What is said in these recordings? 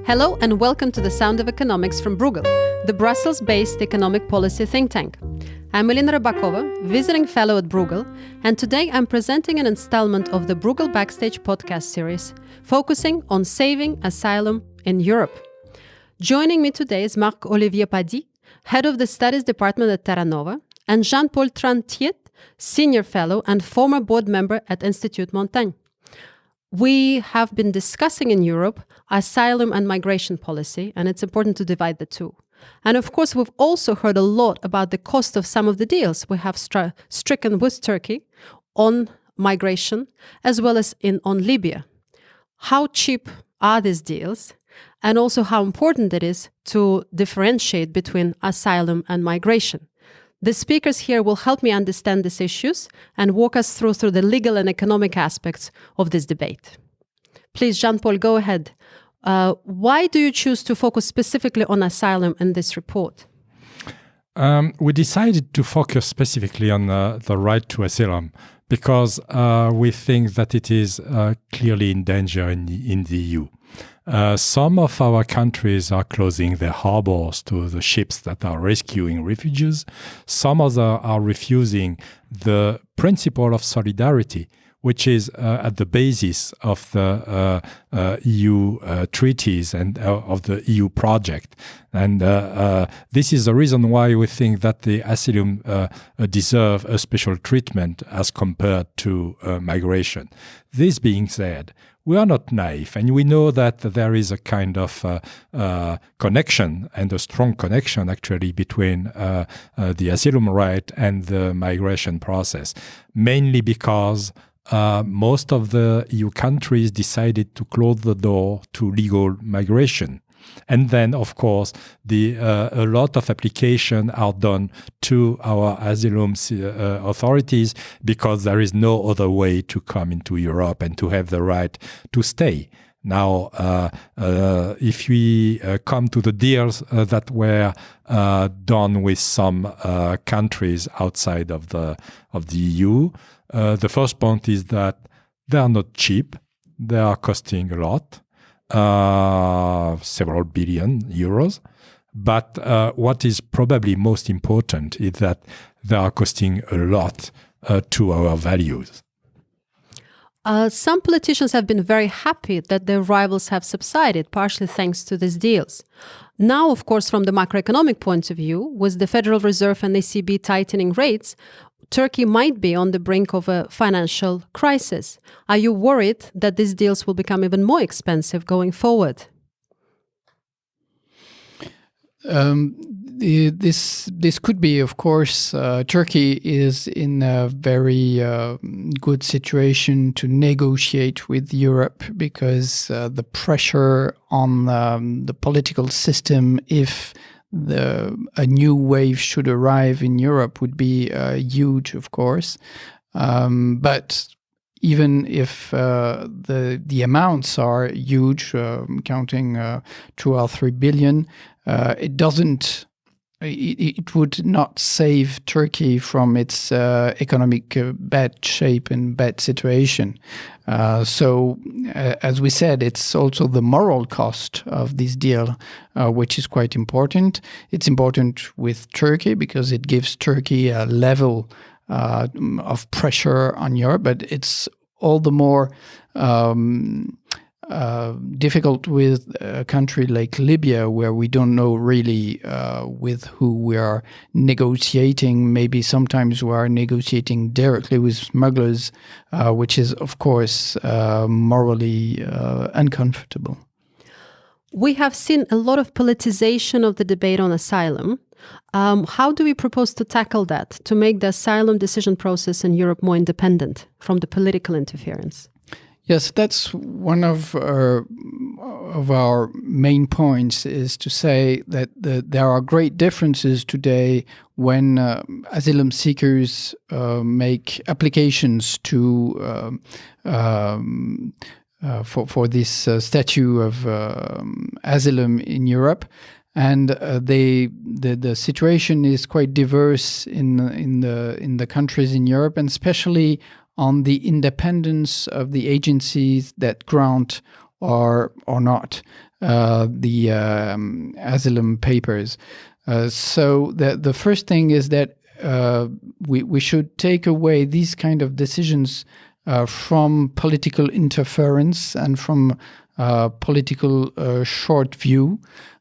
Hello and welcome to the Sound of Economics from Bruegel, the Brussels-based economic policy think tank. I'm Elina Ribakova, visiting fellow at Bruegel, and today I'm presenting an installment of the Bruegel Backstage podcast series, focusing on saving asylum in Europe. Joining me today is Marc-Olivier Padis, head of the Studies Department at Terra, and Jean-Paul Tran Thiet, senior fellow and former board member at Institut Montaigne. We have been discussing in Europe asylum and migration policy, and it's important to divide the two. And of course, we've also heard a lot about the cost of some of the deals we have stricken with Turkey on migration, as well as on Libya. How cheap are these deals? And also how important it is to differentiate between asylum and migration. The speakers here will help me understand these issues and walk us through the legal and economic aspects of this debate. Please, Jean-Paul, go ahead. Why do you choose to focus specifically on asylum in this report? We decided to focus specifically on the right to asylum because we think that it is clearly in danger in the EU. Some of our countries are closing their harbors to the ships that are rescuing refugees. Some others are refusing the principle of solidarity, which is at the basis of the EU treaties and of the EU project. And this is the reason why we think that the asylum deserve a special treatment as compared to migration. This being said, we are not naive, and we know that there is a kind of connection, and a strong connection actually, between the asylum right and the migration process, mainly because most of the EU countries decided to close the door to legal migration. And then, of course, a lot of applications are done to our asylum authorities because there is no other way to come into Europe and to have the right to stay. Now, if we come to the deals that were done with some countries outside of the EU, the first point is that they are not cheap. They are costing a lot. Several billion euros. But what is probably most important is that they are costing a lot to our values. Some politicians have been very happy that their rivals have subsided, partially thanks to these deals. Now, of course, from the macroeconomic point of view, with the Federal Reserve and ECB tightening rates, Turkey might be on the brink of a financial crisis. Are you worried that these deals will become even more expensive going forward? This could be, of course. Turkey is in a very good situation to negotiate with Europe because the pressure on the political system, if a new wave should arrive in Europe, would be huge, of course. But even if the amounts are huge, counting 2 or 3 billion, it would not save Turkey from its economic bad shape and bad situation. So, as we said, it's also the moral cost of this deal, which is quite important. It's important with Turkey because it gives Turkey a level of pressure on Europe, but it's all the more difficult with a country like Libya, where we don't know really with who we are negotiating. Maybe sometimes we are negotiating directly with smugglers, which is, of course, morally uncomfortable. We have seen a lot of politicization of the debate on asylum. How do we propose to tackle that, to make the asylum decision process in Europe more independent from the political interference? Yes, that's one of our main points, is to say that there are great differences today when asylum seekers make applications to for this statute of asylum in Europe. And the situation is quite diverse in the countries in Europe, and especially on the independence of the agencies that grant or not. the asylum papers. So the first thing is that we should take away these kind of decisions from political interference and from political short view.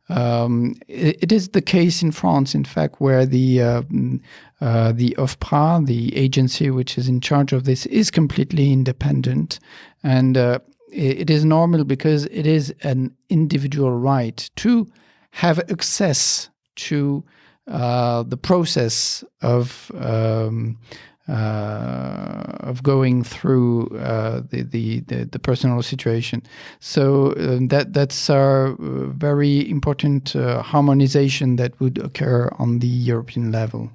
It is the case in France, in fact, where the OFPRA, the agency which is in charge of this, is completely independent. And it is normal because it is an individual right to have access to the process of going through the personal situation. So that's our very important harmonization that would occur on the European level.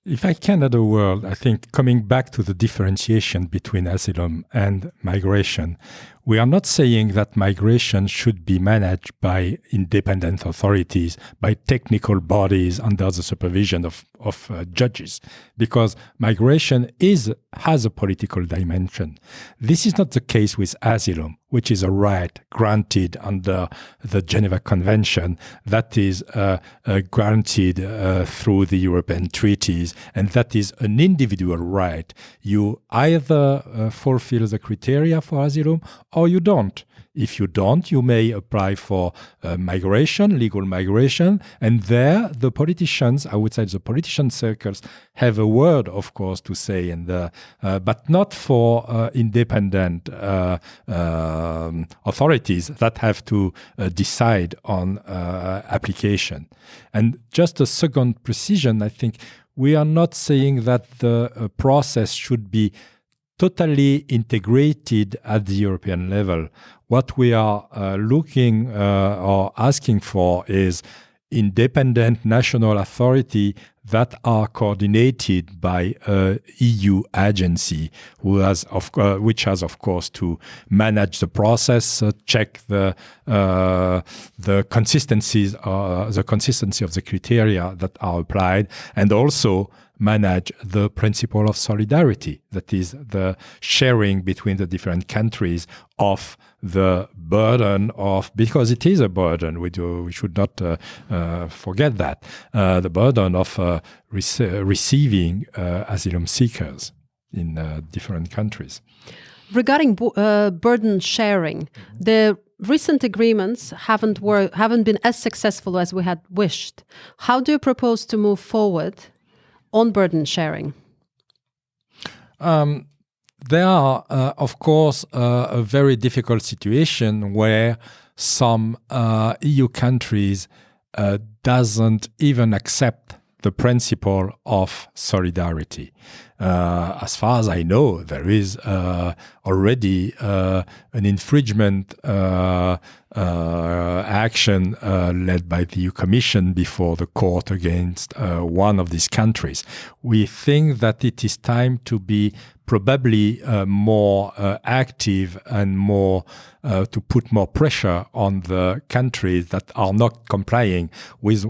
If I can add a word, I think coming back to the differentiation between asylum and migration, we are not saying that migration should be managed by independent authorities, by technical bodies under the supervision of judges, because migration has a political dimension. This is not the case with asylum, which is a right granted under the Geneva Convention that is granted through the European treaties, and that is an individual right. You either fulfill the criteria for asylum or you don't. If you don't, you may apply for migration, legal migration, and there the politicians, I would say the politician circles, have a word, of course, to say, and but not for independent authorities that have to decide on application. And just a second precision, I think we are not saying that the process should be totally integrated at the European level. What we are looking or asking for is independent national authority that are coordinated by a EU agency which has of course to manage the process, check the consistencies, the consistency of the criteria that are applied, and also manage the principle of solidarity, that is the sharing between the different countries of the burden of, because it is a burden, we should not forget that, the burden of receiving asylum seekers in different countries. Regarding burden sharing, the recent agreements haven't been as successful as we had wished. How do you propose to move forward on burden sharing? There are, of course, a very difficult situation where some EU countries doesn't even accept the principle of solidarity. As far as I know, there is already an infringement action led by the EU Commission before the court against one of these countries. We think that it is time to be probably more active and more to put more pressure on the countries that are not complying with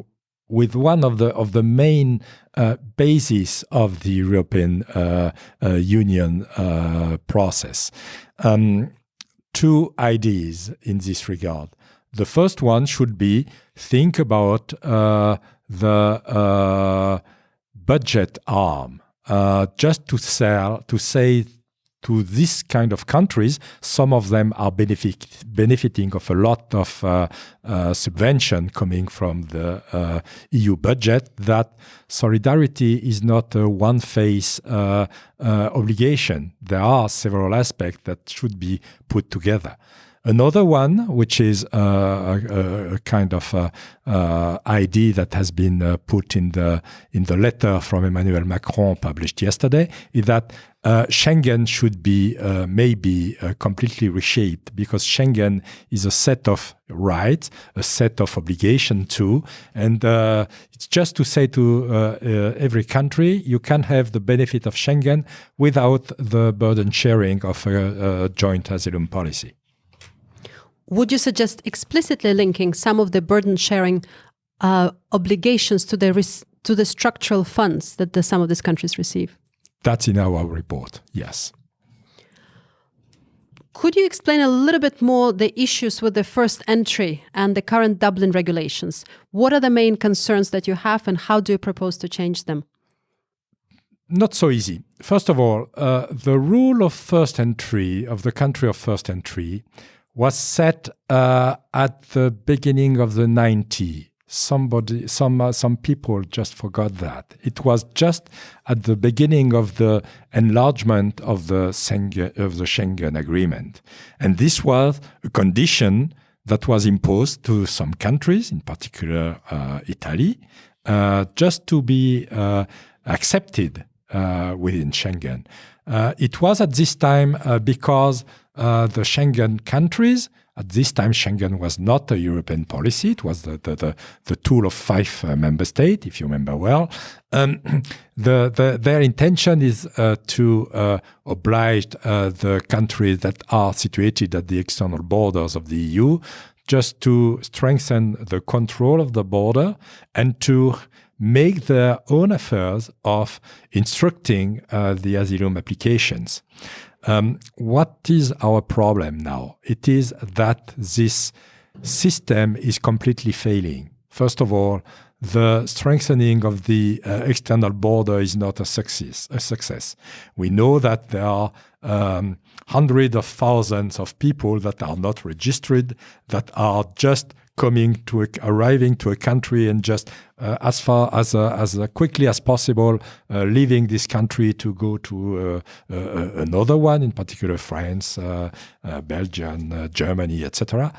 one of the main bases of the European Union process. Two ideas in this regard. The first one should be think about the budget arm. Just to say to this kind of countries, some of them are benefiting of a lot of subvention coming from the EU budget, that solidarity is not a one-phase obligation. There are several aspects that should be put together. Another one, which is a kind of idea that has been put in the letter from Emmanuel Macron published yesterday, is that Schengen should be maybe completely reshaped, because Schengen is a set of rights, a set of obligations too, and it's just to say to every country, you can have the benefit of Schengen without the burden sharing of a joint asylum policy. Would you suggest explicitly linking some of the burden-sharing obligations to the structural funds that some of these countries receive? That's in our report, yes. Could you explain a little bit more the issues with the first entry and the current Dublin regulations? What are the main concerns that you have and how do you propose to change them? Not so easy. First of all, the rule of first entry, of the country of first entry, was set at the beginning of the 90s. Some people just forgot that. It was just at the beginning of the enlargement of the Schengen Agreement. And this was a condition that was imposed to some countries, in particular Italy, just to be accepted within Schengen. It was at this time because the Schengen countries, at this time, Schengen was not a European policy. It was the tool of 5 member states, if you remember well. Their intention is to oblige the countries that are situated at the external borders of the EU just to strengthen the control of the border and to make their own affairs of instructing the asylum applications. What is our problem now? It is that this system is completely failing. First of all, the strengthening of the external border is not a success. We know that there are hundreds of thousands of people that are not registered, that are just arriving to a country and just as quickly as possible leaving this country to go to another one, in particular France, Belgium, Germany, etc.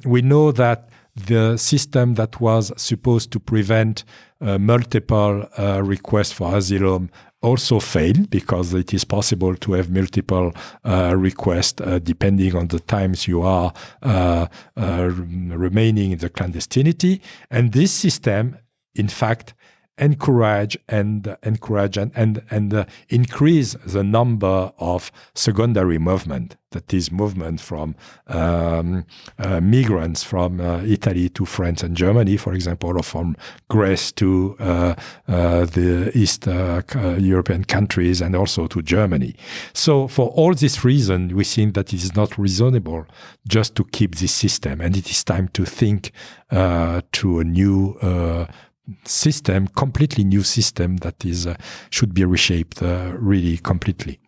We know that the system that was supposed to prevent multiple requests for asylum also failed, because it is possible to have multiple requests depending on the times you are remaining in the clandestinity. And this system, in fact, encourage and increase the number of secondary movement, that is movement from migrants from Italy to France and Germany, for example, or from Greece to the East European countries and also to Germany. So for all this reason, we think that it is not reasonable just to keep this system, and it is time to think to a new system, completely new system that is should be reshaped really completely.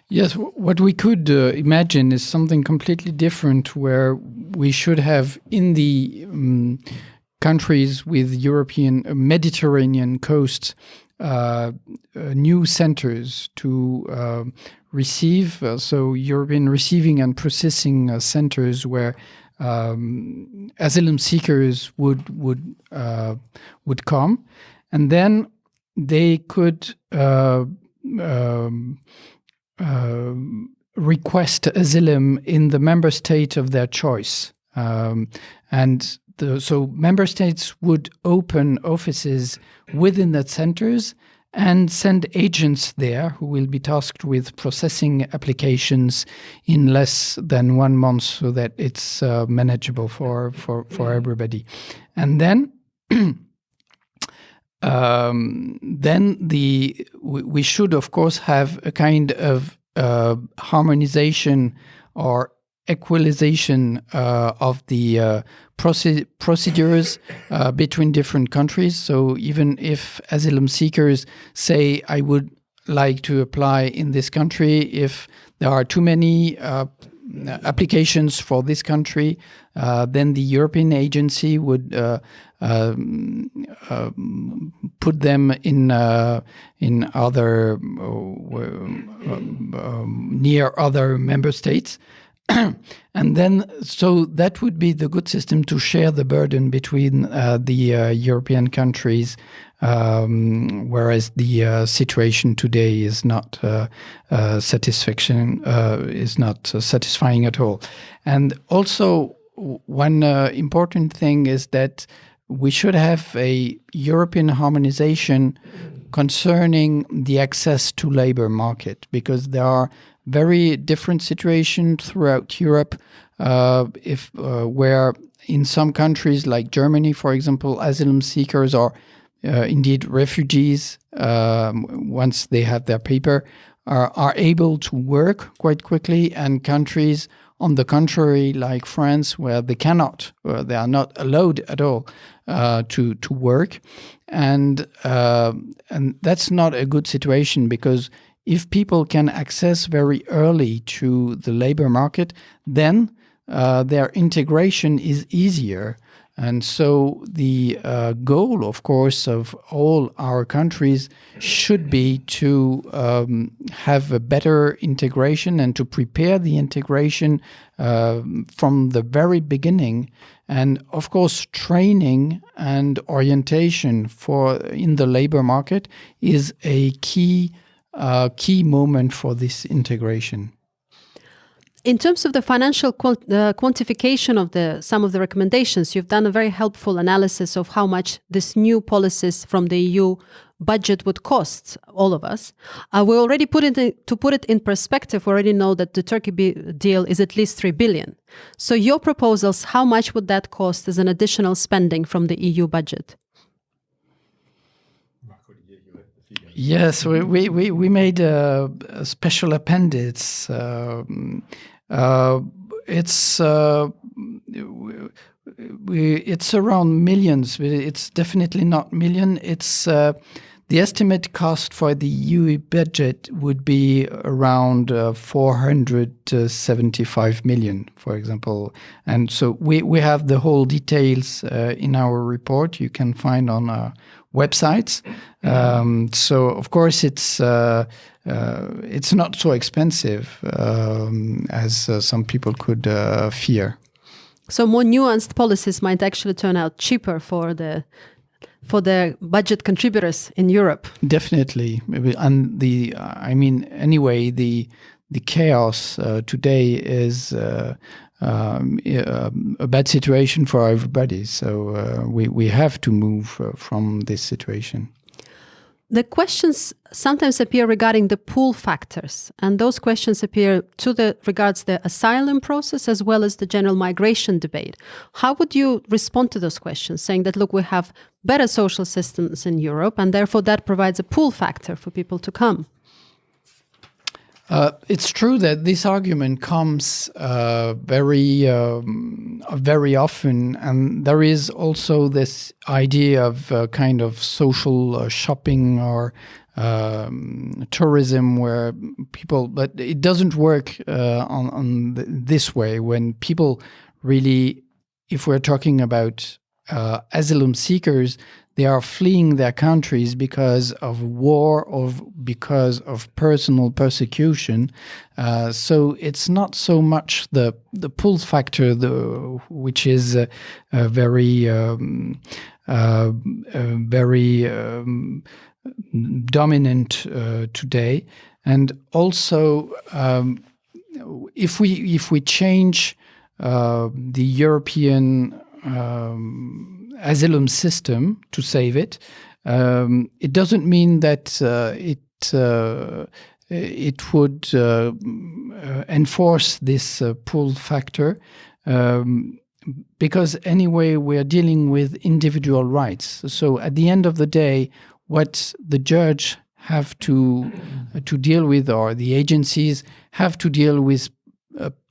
Yes, what we could imagine is something completely different, where we should have in the countries with European Mediterranean coast new centers to receive, so European receiving and processing centers where asylum seekers would come, and then they could request asylum in the member state of their choice, so member states would open offices within the centers and send agents there who will be tasked with processing applications in less than 1 month, so that it's manageable for everybody. And then we should, of course, have a kind of harmonization or equalization of the procedures between different countries. So even if asylum seekers say, I would like to apply in this country, if there are too many applications for this country, then the European agency would put them in other near other member states. And then, so that would be the good system to share the burden between the European countries, whereas the situation today is not satisfying at all. And also, one important thing is that we should have a European harmonization concerning the access to labor market, because there are very different situations throughout Europe, where in some countries like Germany, for example, asylum seekers are indeed refugees once they have their paper, are able to work quite quickly, and countries, on the contrary, like France, where they cannot, or they are not allowed at all to work, and that's not a good situation, because if people can access very early to the labor market, then their integration is easier. And so the goal, of course, of all our countries should be to have a better integration and to prepare the integration from the very beginning. And of course, training and orientation in the labor market is a key moment for this integration. In terms of the financial quantification of some of the recommendations, you've done a very helpful analysis of how much this new policies from the EU budget would cost all of us. We already to put it in perspective, we already know that the Turkey deal is at least 3 billion. So your proposals, how much would that cost as an additional spending from the EU budget? Yes, we made a special appendix. It's around millions. It's definitely not million. It's the estimate cost for the EU budget would be around 475 million, for example. And so we have the whole details in our report. You can find on our websites. So of course it's not so expensive as some people could fear. So more nuanced policies might actually turn out cheaper for the budget contributors in Europe. Definitely, and anyway, the chaos today is a bad situation for everybody. So we have to move from this situation. The questions sometimes appear regarding the pull factors, and those questions appear regards the asylum process as well as the general migration debate. How would you respond to those questions, saying that, look, we have better social systems in Europe, and therefore that provides a pull factor for people to come? It's true that this argument comes very often, and there is also this idea of kind of social shopping or tourism, where people, but it doesn't work this way. When people really, if we're talking about asylum seekers, they are fleeing their countries because of war or because of personal persecution. So it's not so much the pull factor, which is very dominant today. And also, if we change the European asylum system to save it, it doesn't mean that it would enforce this pull factor, because anyway we're dealing with individual rights. So at the end of the day, what the judge have to deal with, or the agencies have to deal with,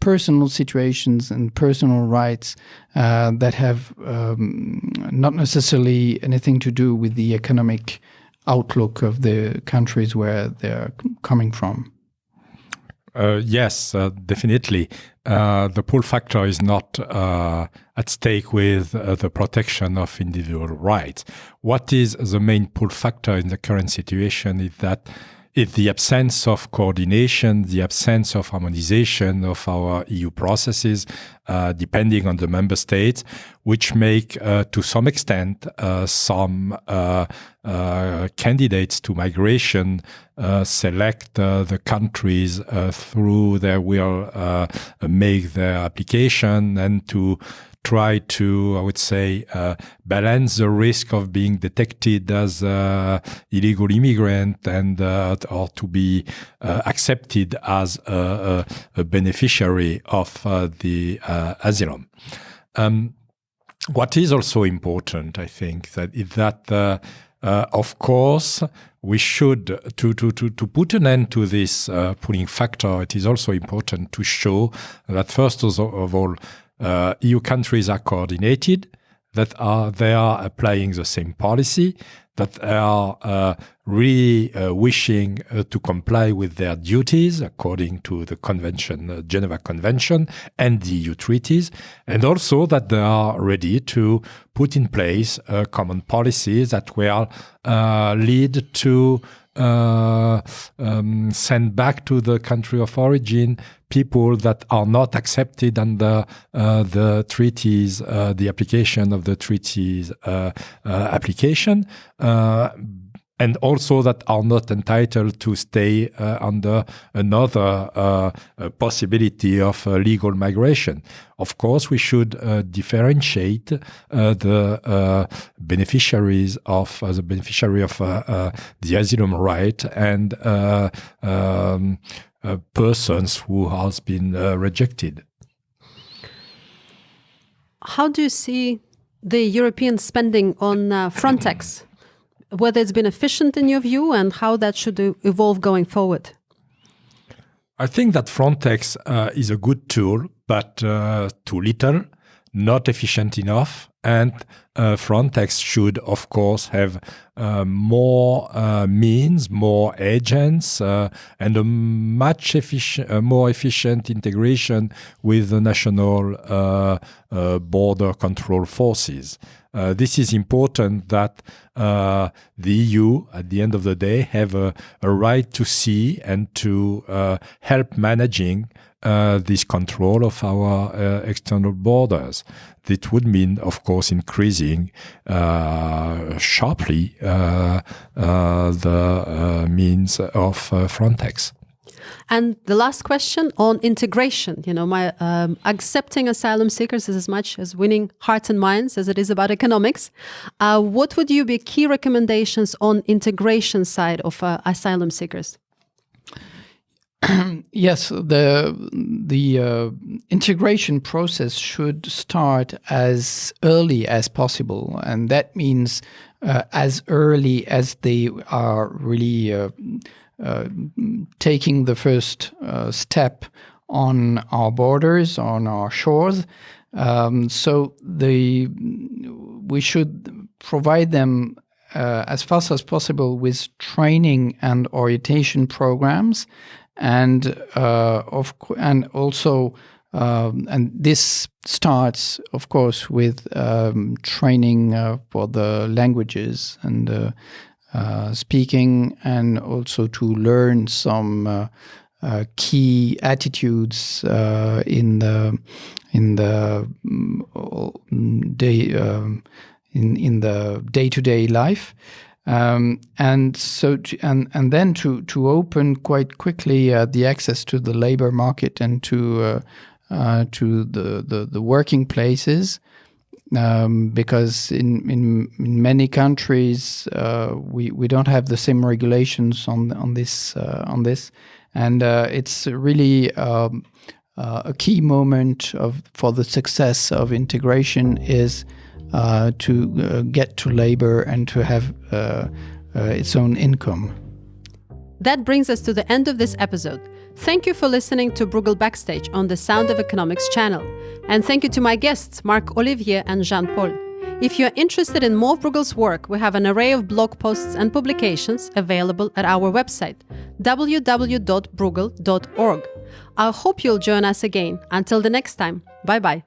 personal situations and personal rights that have not necessarily anything to do with the economic outlook of the countries where they're coming from. Yes, definitely. The pull factor is not at stake with the protection of individual rights. What is the main pull factor in the current situation is that it's the absence of coordination, the absence of harmonization of our EU processes, depending on the member states, which make, to some extent, some candidates to migration select the countries through their will, make their application, and to try to, I would say, balance the risk of being detected as illegal immigrant and or to be accepted as a beneficiary of the asylum. What is also important, I think, is that Of course, we should, to put an end to this pooling factor, it is also important to show that first of all, EU countries are coordinated, that they are applying the same policy, that they are really wishing to comply with their duties according to the convention, Geneva Convention and the EU treaties, and also that they are ready to put in place common policies that will lead to send back to the country of origin people that are not accepted under the treaties, the application of the treaties application, and also that are not entitled to stay under another possibility of legal migration. Of course, we should differentiate the beneficiaries of the beneficiary of the asylum right and persons who has been rejected. How do you see the European spending on Frontex? Whether it's been efficient in your view and how that should evolve going forward? I think that Frontex is a good tool, but too little, not efficient enough. And Frontex should, of course, have more means, more agents, and a much more efficient integration with the national border control forces. This is important that the EU, at the end of the day, have a right to see and to help managing this control of our external borders. It would mean, of course, increasing sharply the means of Frontex. And the last question on integration. You know, my accepting asylum seekers is as much as winning hearts and minds as it is about economics. What would you be key recommendations on integration side of asylum seekers? Yes, the integration process should start as early as possible, and that means as early as they are really taking the first step on our borders, on our shores. So we should provide them as fast as possible with training and orientation programs. And also this starts, of course, with training for the languages and speaking, and also to learn some key attitudes in the day-to-day life. And then to open quite quickly the access to the labor market and to the working places, because in many countries we don't have the same regulations on this, and it's really a key moment for the success of integration is to get to labor and to have its own income. That brings us to the end of this episode. Thank you for listening to Bruegel Backstage on the Sound of Economics channel. And thank you to my guests, Marc-Olivier and Jean-Paul. If you're interested in more of Bruegel's work, we have an array of blog posts and publications available at our website, www.bruegel.org. I hope you'll join us again. Until the next time, bye-bye.